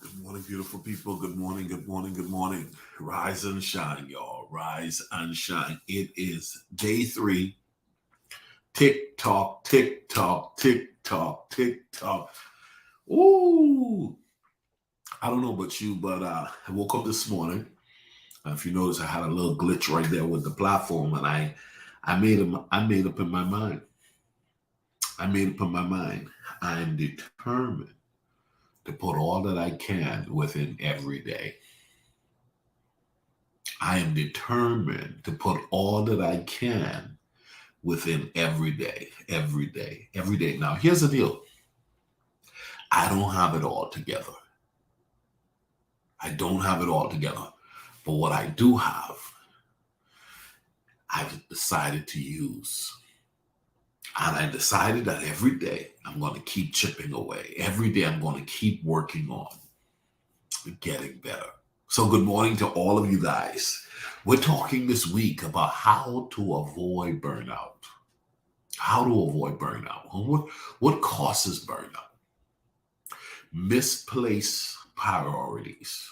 Good morning, beautiful people. Good morning, good morning, good morning. Rise and shine, y'all. Rise and shine. It is day 3. Tick tock, tick tock, tick tock, tick tock. Ooh. I don't know about you, but I woke up this morning. If you notice, I had a little glitch right there with the platform, and I made up in my mind. I made up in my mind. I'm determined to put all that I can within every day. I am determined to put all that I can within every day, every day, every day. Now, here's the deal. I don't have it all together. I don't have it all together. But what I do have, I've decided to use. And I decided that every day I'm going to keep chipping away. Every day I'm going to keep working on getting better. So good morning to all of you guys. We're talking this week about how to avoid burnout. How to avoid burnout. What causes burnout? Misplaced priorities.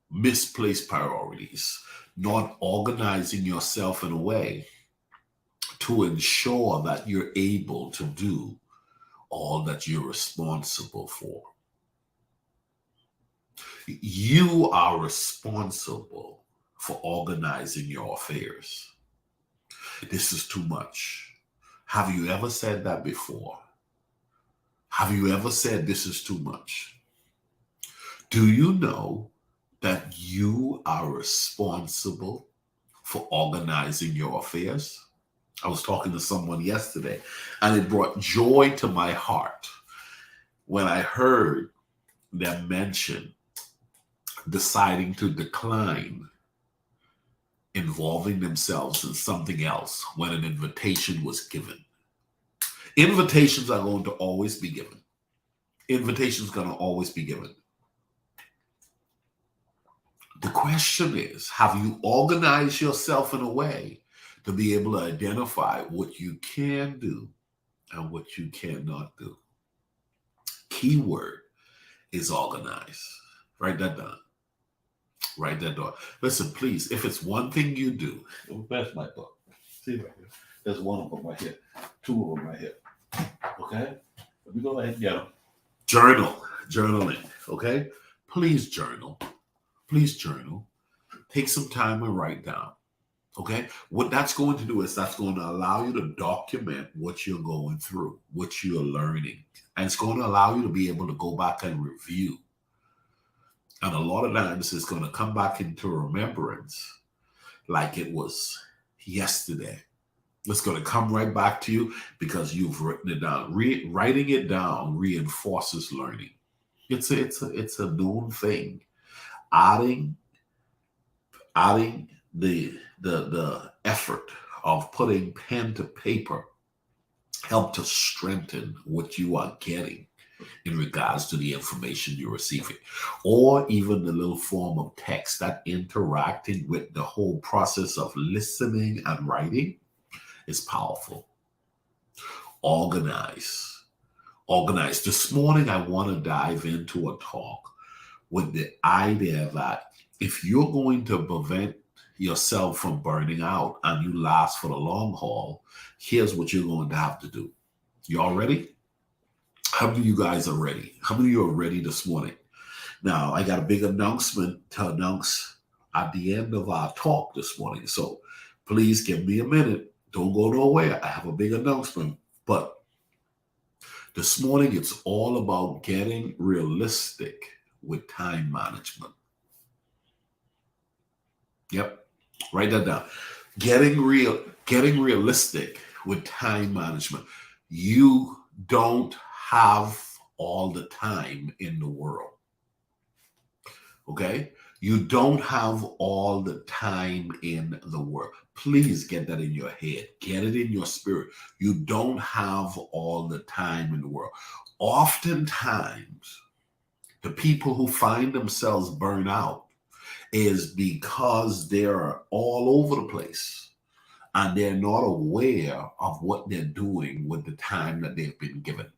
Misplaced priorities. Not organizing yourself in a way to ensure that you're able to do all that you're responsible for. You are responsible for organizing your affairs. This is too much. Have you ever said that before? Have you ever said this is too much? Do you know that you are responsible for organizing your affairs? I was talking to someone yesterday, and it brought joy to my heart when I heard them mention deciding to decline involving themselves in something else when an invitation was given. Invitations are going to always be given. Invitations going to always be given. The question is, have you organized yourself in a way to be able to identify what you can do and what you cannot do? Keyword is organize. Write that down. Write that down. Listen, please, if it's one thing you do, where's my book? See right here. There's one of them right here. Two of them right here. Okay? Let me go ahead and get them. Journaling. Okay? Please journal. Please journal. Take some time and write down. Okay? What that's going to do is that's going to allow you to document what you're going through, what you're learning. And it's going to allow you to be able to go back and review. And a lot of times it's going to come back into remembrance like it was yesterday. It's going to come right back to you because you've written it down. Writing it down reinforces learning. It's a known thing. Adding the effort of putting pen to paper help to strengthen what you are getting in regards to the information you're receiving, or even the little form of text that interacting with the whole process of listening and writing is powerful. Organize. This morning, I want to dive into a talk with the idea that if you're going to prevent yourself from burning out and you last for the long haul, here's what you're going to have to do. Y'all ready? How many of you guys are ready? How many of you are ready this morning? Now, I got a big announcement to announce at the end of our talk this morning. So please give me a minute. Don't go nowhere. I have a big announcement. But this morning, it's all about getting realistic with time management. Yep. Write that down. Getting realistic with time management. You don't have all the time in the world. Okay? You don't have all the time in the world. Please get that in your head. Get it in your spirit. You don't have all the time in the world. Oftentimes, the people who find themselves burned out is because they're all over the place and they're not aware of what they're doing with the time that they've been given.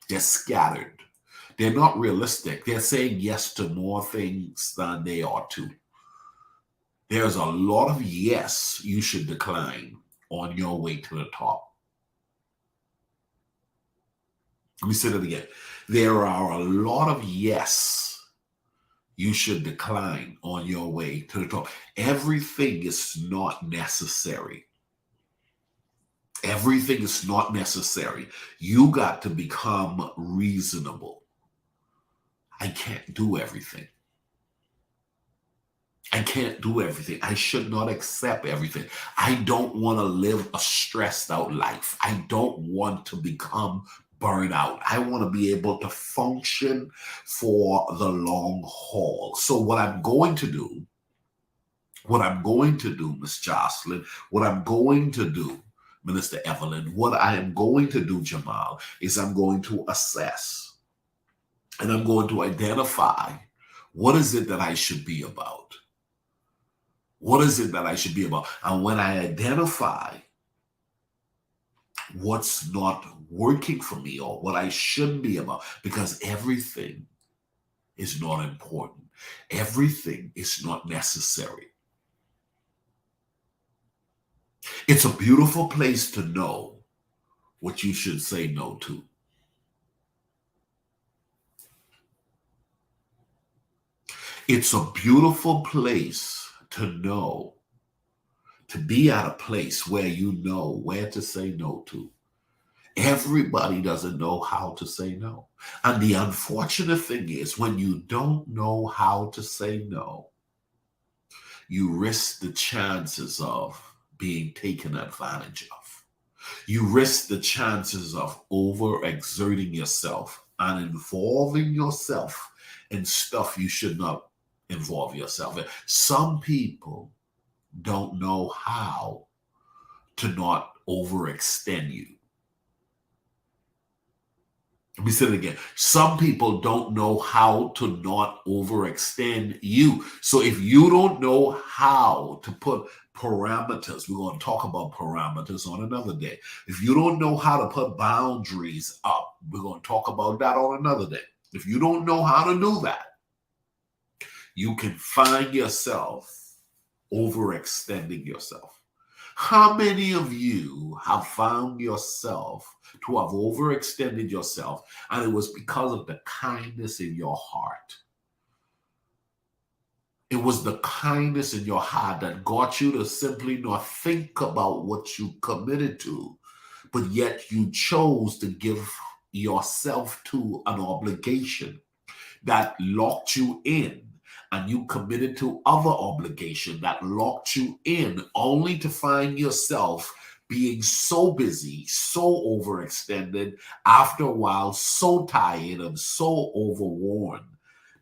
They're scattered. They're not realistic. They're saying yes to more things than they ought to. There's a lot of yes you should decline on your way to the top. Let me say that again. There are a lot of yes you should decline on your way to the top. Everything is not necessary. Everything is not necessary. You got to become reasonable. I can't do everything. I can't do everything. I should not accept everything. I don't want to live a stressed out life. I don't want to become burned out. I want to be able to function for the long haul. So what I'm going to do, Miss Jocelyn, what I'm going to do, Minister Evelyn, what I am going to do, Jamal, is I'm going to assess and I'm going to identify what is it that I should be about. What is it that I should be about? And when I identify what's not working for me or what I shouldn't be about, because everything is not important. Everything is not necessary. It's a beautiful place to know what you should say no to. It's a beautiful place to know, to be at a place where you know where to say no to. Everybody doesn't know how to say no. And the unfortunate thing is when you don't know how to say no, you risk the chances of being taken advantage of. You risk the chances of overexerting yourself and involving yourself in stuff you should not involve yourself in. Some people don't know how to not overextend you. Let me say it again. Some people don't know how to not overextend you. So if you don't know how to put parameters, we're going to talk about parameters on another day. If you don't know how to put boundaries up, we're going to talk about that on another day. If you don't know how to do that, you can find yourself overextending yourself. How many of you have found yourself to have overextended yourself, and it was because of the kindness in your heart? It was the kindness in your heart that got you to simply not think about what you committed to, but yet you chose to give yourself to an obligation that locked you in, and you committed to other obligation that locked you in, only to find yourself being so busy, so overextended, after a while, so tired and so overworn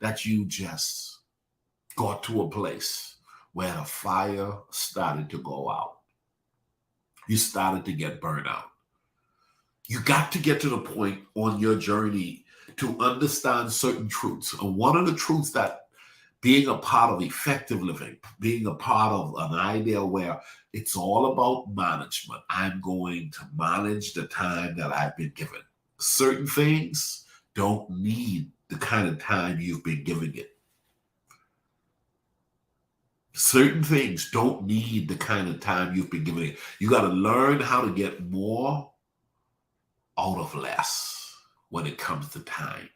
that you just got to a place where the fire started to go out. You started to get burned out. You got to get to the point on your journey to understand certain truths. And one of the truths that being a part of effective living, being a part of an idea where it's all about management. I'm going to manage the time that I've been given. Certain things don't need the kind of time you've been giving it. Certain things don't need the kind of time you've been giving it. You got to learn how to get more out of less when it comes to time.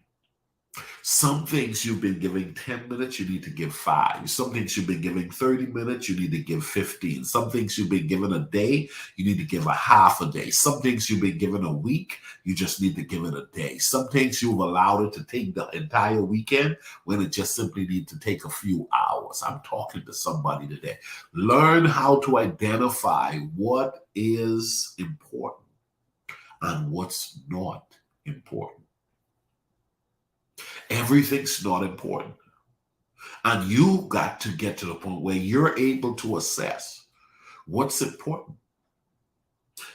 Some things you've been giving 10 minutes, you need to give 5. Some things you've been giving 30 minutes, you need to give 15. Some things you've been given a day, you need to give a half a day. Some things you've been given a week, you just need to give it a day. Some things you've allowed it to take the entire weekend when it just simply needs to take a few hours. I'm talking to somebody today. Learn how to identify what is important and what's not important. Everything's not important. And you got to get to the point where you're able to assess what's important.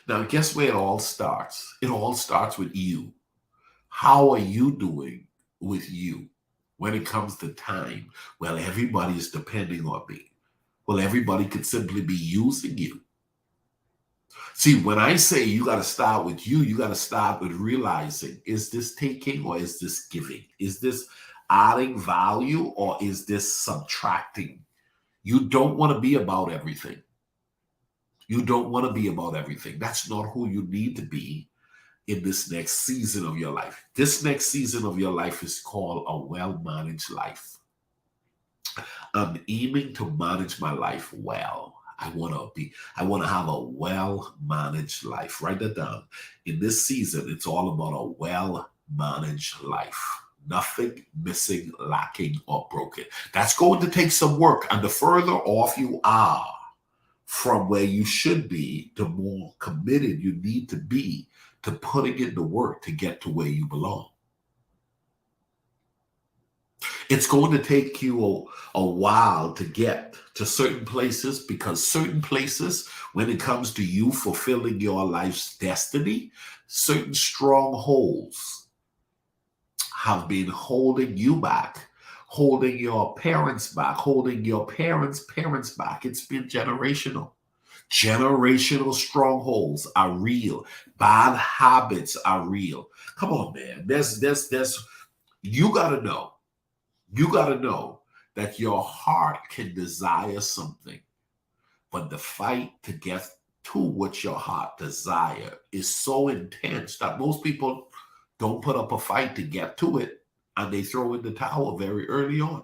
Now, guess where it all starts? It all starts with you. How are you doing with you when it comes to time? Well, everybody is depending on me. Well, everybody could simply be using you. See, when I say you got to start with you got to start with realizing, is this taking or is this giving? Is this adding value or is this subtracting? You don't want to be about everything. You don't want to be about everything. That's not who you need to be in this next season of your life. This next season of your life is called a well-managed life. I'm aiming to manage my life well. I want to have a well-managed life. Write that down. In this season, it's all about a well-managed life. Nothing missing, lacking, or broken. That's going to take some work. And the further off you are from where you should be, the more committed you need to be to putting in the work to get to where you belong. It's going to take you a while to get to certain places, because certain places, when it comes to you fulfilling your life's destiny, certain strongholds have been holding you back, holding your parents back, holding your parents' parents back. It's been generational. Generational strongholds are real. Bad habits are real. Come on, man. You got to know. You got to know that your heart can desire something, but the fight to get to what your heart desire is so intense that most people don't put up a fight to get to it, and they throw in the towel very early on.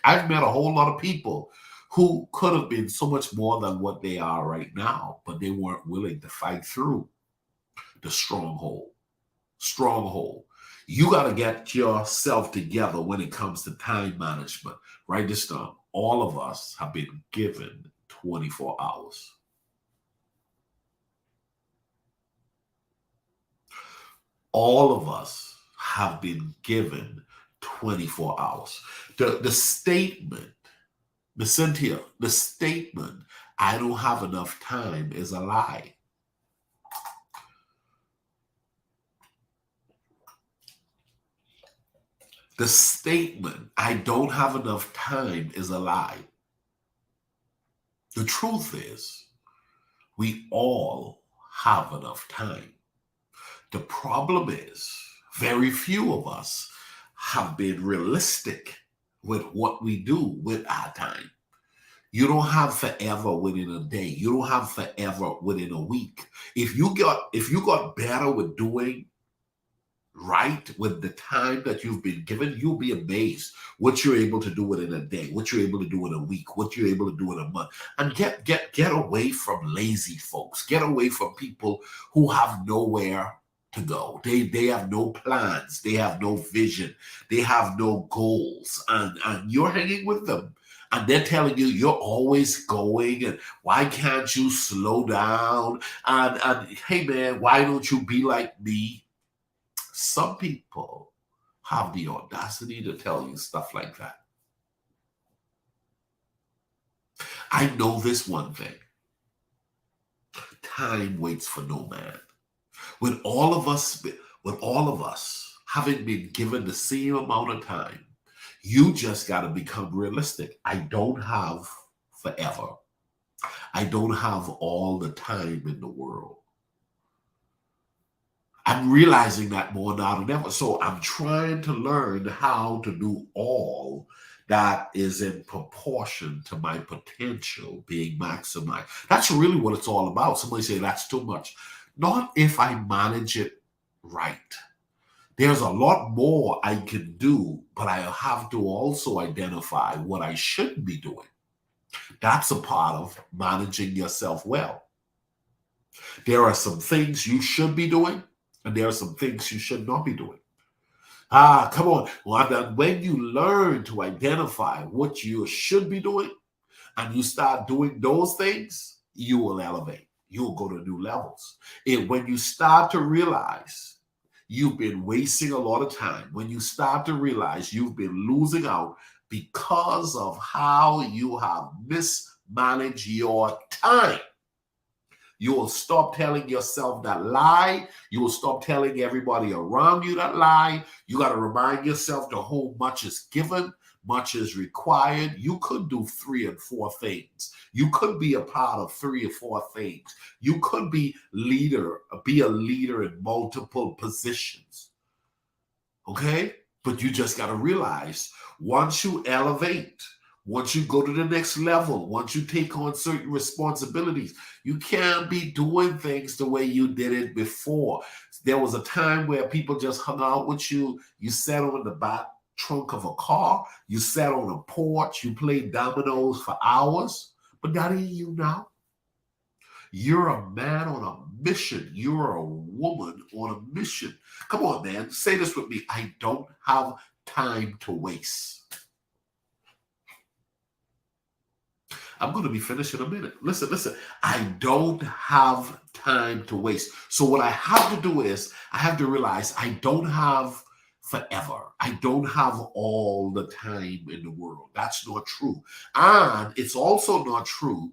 I've met a whole lot of people who could have been so much more than what they are right now, but they weren't willing to fight through the stronghold. You got to get yourself together when it comes to time management. Write this down. All of us have been given 24 hours. All of us have been given 24 hours. The statement, the statement, I don't have enough time, is a lie. The statement, I don't have enough time, is a lie. The truth is, we all have enough time. The problem is, very few of us have been realistic with what we do with our time. You don't have forever within a day. You don't have forever within a week. If you got better with doing right with the time that you've been given, you'll be amazed what you're able to do within a day, what you're able to do in a week, what you're able to do in a month. And get away from lazy folks. Get away from people who have nowhere to go. They have no plans, they have no vision, they have no goals, and you're hanging with them. And they're telling you you're always going, and why can't you slow down? And hey man, why don't you be like me? Some people have the audacity to tell you stuff like that. I know this one thing. Time waits for no man. With all of us, having been given the same amount of time, you just got to become realistic. I don't have forever. I don't have all the time in the world. I'm realizing that more now than ever. So I'm trying to learn how to do all that is in proportion to my potential being maximized. That's really what it's all about. Somebody say that's too much. Not if I manage it right. There's a lot more I can do, but I have to also identify what I shouldn't be doing. That's a part of managing yourself well. There are some things you should be doing, and there are some things you should not be doing. Come on. Well, when you learn to identify what you should be doing and you start doing those things, you will elevate. You'll go to new levels. And when you start to realize you've been wasting a lot of time, when you start to realize you've been losing out because of how you have mismanaged your time, you will stop telling yourself that lie. You will stop telling everybody around you that lie. You got to remind yourself to whom much is given, much is required. You could do 3 and 4 things. You could be a part of 3 or 4 things. You could be a leader in multiple positions. Okay? But you just got to realize once you elevate, once you go to the next level, once you take on certain responsibilities, you can't be doing things the way you did it before. There was a time where people just hung out with you. You sat on the back trunk of a car. You sat on a porch. You played dominoes for hours. But that ain't you now. You're a man on a mission. You're a woman on a mission. Come on, man. Say this with me. I don't have time to waste. I'm going to be finished in a minute. Listen. I don't have time to waste. So what I have to do is I have to realize I don't have forever. I don't have all the time in the world. That's not true. And it's also not true.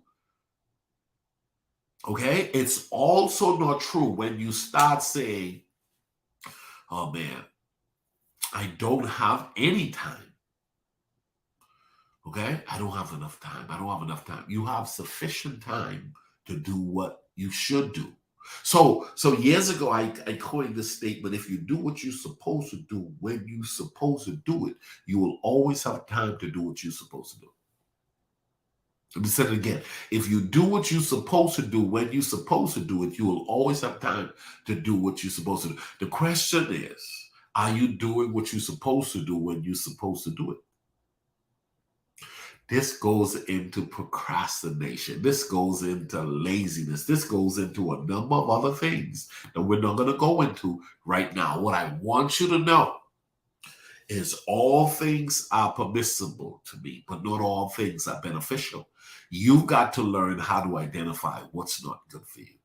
Okay? It's also not true when you start saying, oh man, I don't have any time. Okay? I don't have enough time. I don't have enough time. You have sufficient time to do what you should do. So years ago, I coined this statement: if you do what you're supposed to do when you're supposed to do it, you will always have time to do what you're supposed to do. Let me say it again. If you do what you're supposed to do when you're supposed to do it, you will always have time to do what you're supposed to do. The question is, are you doing what you're supposed to do when you're supposed to do it? This goes into procrastination. This goes into laziness. This goes into a number of other things that we're not going to go into right now. What I want you to know is all things are permissible to me, but not all things are beneficial. You've got to learn how to identify what's not good for you.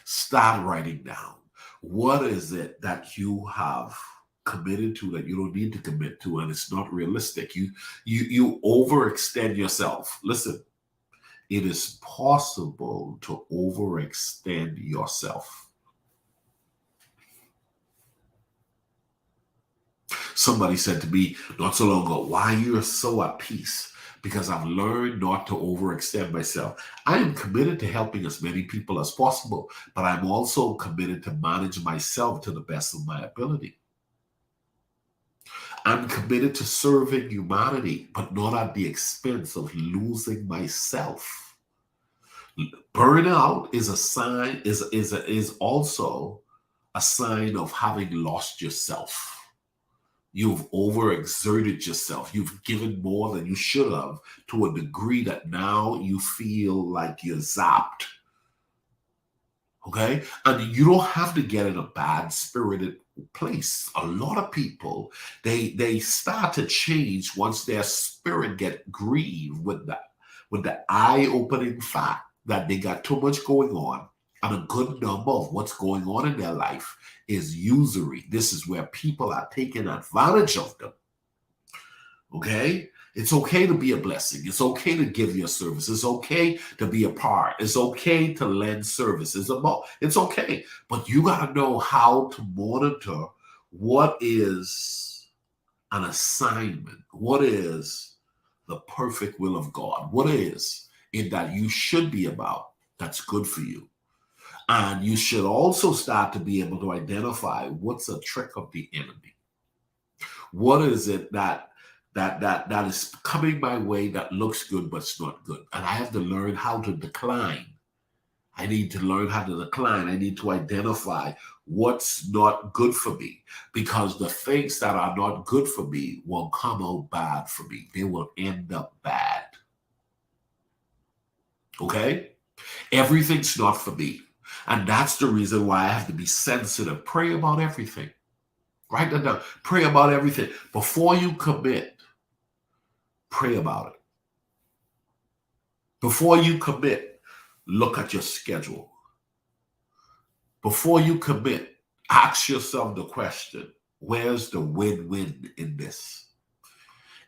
Start writing down. What is it that you have committed to that you don't need to commit to, and it's not realistic? You overextend yourself. Listen, it is possible to overextend yourself. Somebody said to me not so long ago, why you're so at peace? Because I've learned not to overextend myself. I am committed to helping as many people as possible, but I'm also committed to manage myself to the best of my ability. I'm committed to serving humanity, but not at the expense of losing myself. Burnout is a sign, is also a sign of having lost yourself. You've overexerted yourself. You've given more than you should have to a degree that now you feel like you're zapped. Okay? And you don't have to get in a bad spirited place. A lot of people, they start to change once their spirit get grieved with the eye-opening fact that they got too much going on, and a good number of what's going on in their life is usury. This is where people are taking advantage of them. Okay? It's okay to be a blessing. It's okay to give your service. It's okay to be a part. It's okay to lend service. It's okay. But you got to know how to monitor what is an assignment. What is the perfect will of God? What is it that you should be about that's good for you? And you should also start to be able to identify what's a trick of the enemy. What is it that is coming my way that looks good but it's not good? And I have to learn how to decline. I need to learn how to decline. I need to identify what's not good for me, because the things that are not good for me will come out bad for me. They will end up bad. Okay? Everything's not for me. And that's the reason why I have to be sensitive. Pray about everything. Write that down. Pray about everything. Before you commit, pray about it. Before you commit, look at your schedule. Before you commit, ask yourself the question, where's the win-win in this?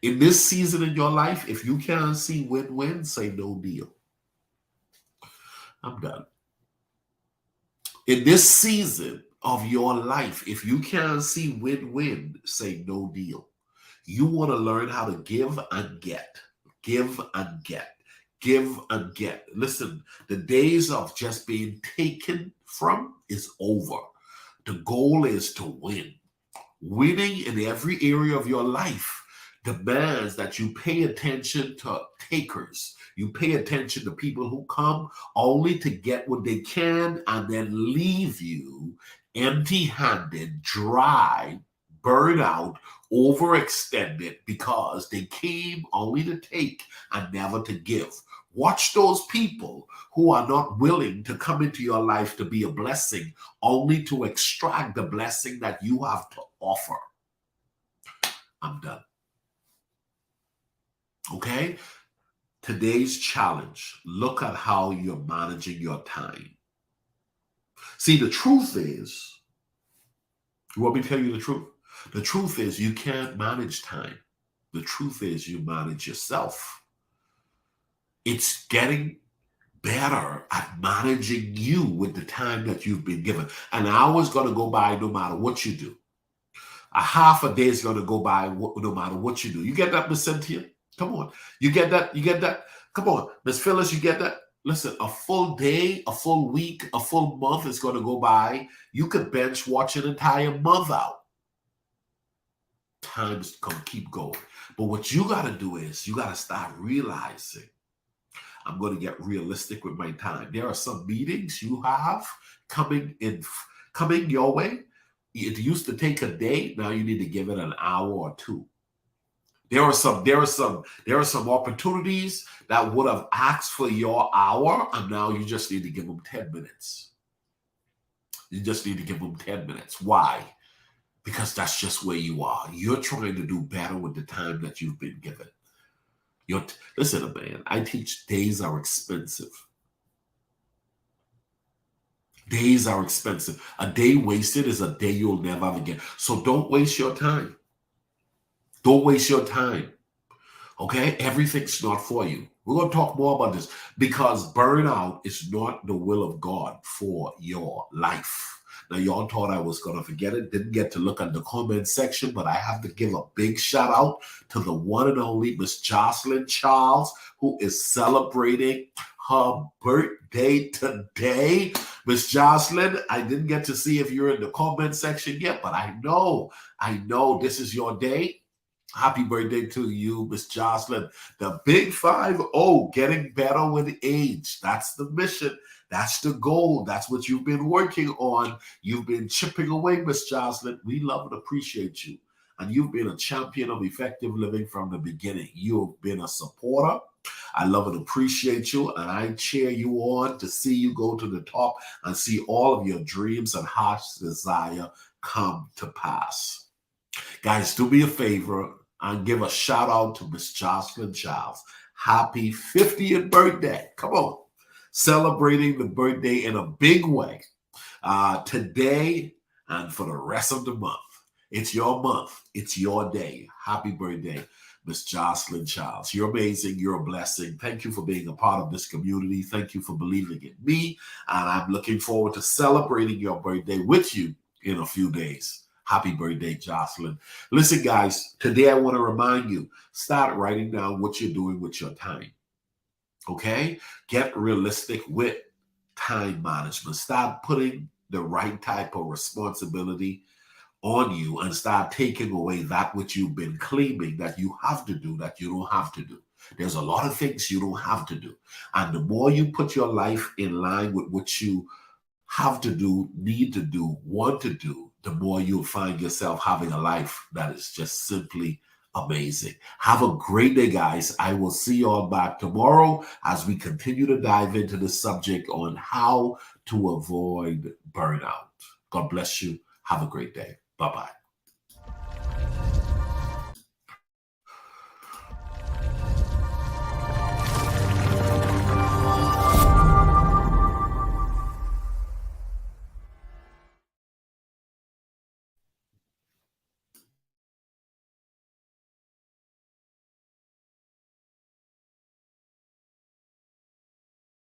In this season in your life, if you can't see win-win, say no deal. I'm done. In this season of your life, if you can't see win-win, say no deal. You want to learn how to give and get. Give and get. Give and get. Listen, the days of just being taken from is over. The goal is to win. Winning in every area of your life demands that you pay attention to takers. You pay attention to people who come only to get what they can and then leave you empty-handed, dry, burned out, overextended, because they came only to take and never to give. Watch those people who are not willing to come into your life to be a blessing, only to extract the blessing that you have to offer. I'm done. Okay? Today's challenge, look at how you're managing your time. See, the truth is, you want me to tell you the truth? The truth is you can't manage time. The truth is you manage yourself. It's getting better at managing you with the time that you've been given. An hour is going to go by no matter what you do. A half a day is going to go by no matter what you do. You get that, Miss Cynthia? Come on. You get that? You get that? Come on. Miss Phyllis, you get that? Listen, a full day, a full week, a full month is going to go by. You could bench watch an entire month out. Time's going to keep going. But what you got to do is you got to start realizing, I'm going to get realistic with my time. There are some meetings you have coming your way. It used to take a day. Now you need to give it an hour or two. There are some opportunities that would have asked for your hour, and now you just need to give them 10 minutes. You just need to give them 10 minutes. Why? Because that's just where you are. You're trying to do better with the time that you've been given. Listen, man, I teach days are expensive. Days are expensive. A day wasted is a day you'll never have again. So don't waste your time. Don't waste your time. Okay? Everything's not for you. We're going to talk more about this, because burnout is not the will of God for your life. Now, y'all thought I was going to forget it. Didn't get to look at the comment section, but I have to give a big shout out to the one and only Miss Jocelyn Charles, who is celebrating her birthday today. Miss Jocelyn, I didn't get to see if you're in the comment section yet, but I know this is your day. Happy birthday to you, Miss Jocelyn. The big 5-0, getting better with age. That's the mission. That's the goal. That's what you've been working on. You've been chipping away, Miss Jocelyn. We love and appreciate you. And you've been a champion of effective living from the beginning. You've been a supporter. I love and appreciate you, and I cheer you on to see you go to the top and see all of your dreams and heart's desire come to pass. Guys, do me a favor and give a shout out to Miss Jocelyn Childs. Happy 50th birthday. Come on. Celebrating the birthday in a big way today and for the rest of the month. It's your month. It's your day. Happy birthday, Miss Jocelyn Childs. You're amazing. You're a blessing. Thank you for being a part of this community. Thank you for believing in me. And I'm looking forward to celebrating your birthday with you in a few days. Happy birthday, Jocelyn. Listen, guys, today I want to remind you, start writing down what you're doing with your time. Okay? Get realistic with time management. Start putting the right type of responsibility on you and start taking away that which you've been claiming that you have to do that you don't have to do. There's a lot of things you don't have to do. And the more you put your life in line with what you have to do, need to do, want to do, the more you'll find yourself having a life that is just simply amazing. Have a great day, guys. I will see you all back tomorrow as we continue to dive into the subject on how to avoid burnout. God bless you. Have a great day. Bye-bye.